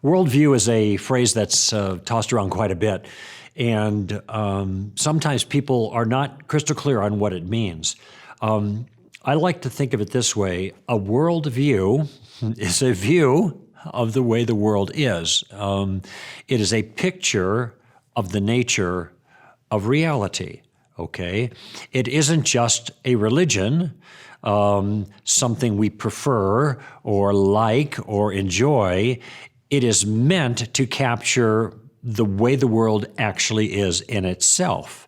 Worldview is a phrase that's tossed around quite a bit, and sometimes people are not crystal clear on what it means. I like to think of it this way. A worldview is a view of the way the world is. It is a picture of the nature of reality, okay? It isn't just a religion, something we prefer or like or enjoy. It is meant to capture the way the world actually is in itself.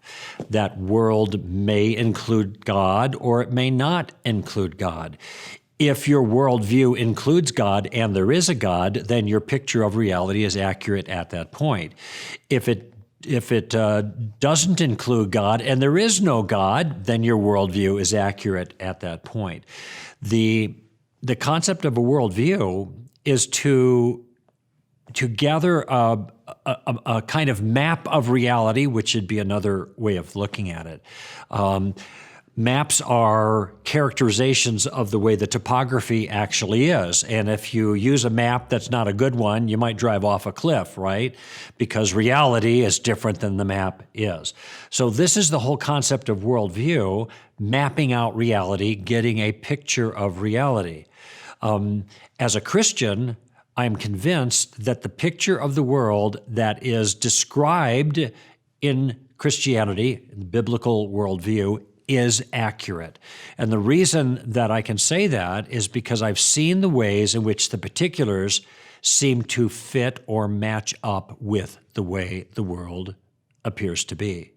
That world may include God or it may not include God. If your worldview includes God and there is a God, then your picture of reality is accurate at that point. If it doesn't include God and there is no God, then your worldview is accurate at that point. The concept of a worldview is to gather a kind of map of reality, which should be another way of looking at it. Maps are characterizations of the way the topography actually is. And if you use a map that's not a good one, you might drive off a cliff, right? Because reality is different than the map is. So this is the whole concept of worldview, mapping out reality, getting a picture of reality. As a Christian, I'm convinced that the picture of the world that is described in Christianity, in the biblical worldview, is accurate. And the reason that I can say that is because I've seen the ways in which the particulars seem to fit or match up with the way the world appears to be.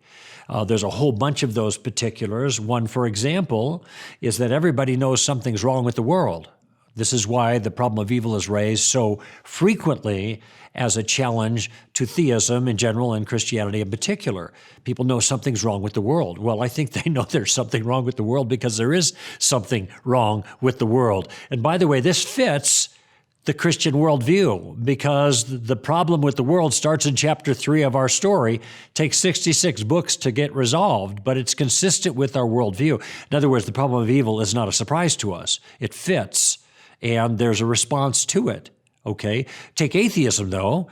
There's a whole bunch of those particulars. One, for example, is that everybody knows something's wrong with the world. This is why the problem of evil is raised so frequently as a challenge to theism in general and Christianity in particular. People know something's wrong with the world. Well, I think they know there's something wrong with the world because there is something wrong with the world. And by the way, this fits the Christian worldview because the problem with the world starts in chapter 3 of our story, takes 66 books to get resolved, but it's consistent with our worldview. In other words, the problem of evil is not a surprise to us. It fits. And there's a response to it, okay? Take atheism, though.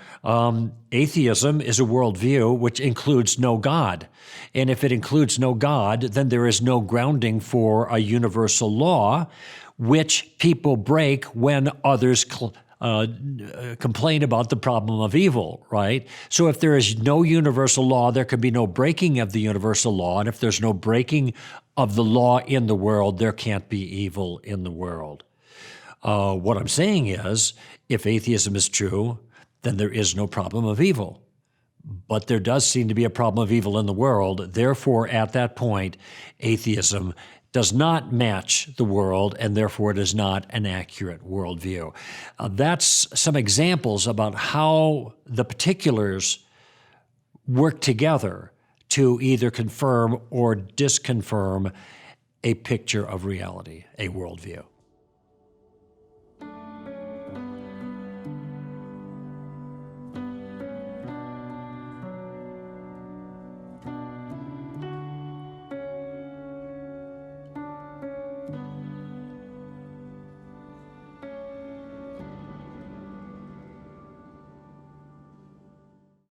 Atheism is a worldview which includes no God. And if it includes no God, then there is no grounding for a universal law, which people break when others complain about the problem of evil, right? So if there is no universal law, there can be no breaking of the universal law. And if there's no breaking of the law in the world, there can't be evil in the world. What I'm saying is, if atheism is true, then there is no problem of evil. But there does seem to be a problem of evil in the world. Therefore, at that point, atheism does not match the world, and therefore it is not an accurate worldview. That's some examples about how the particulars work together to either confirm or disconfirm a picture of reality, a worldview.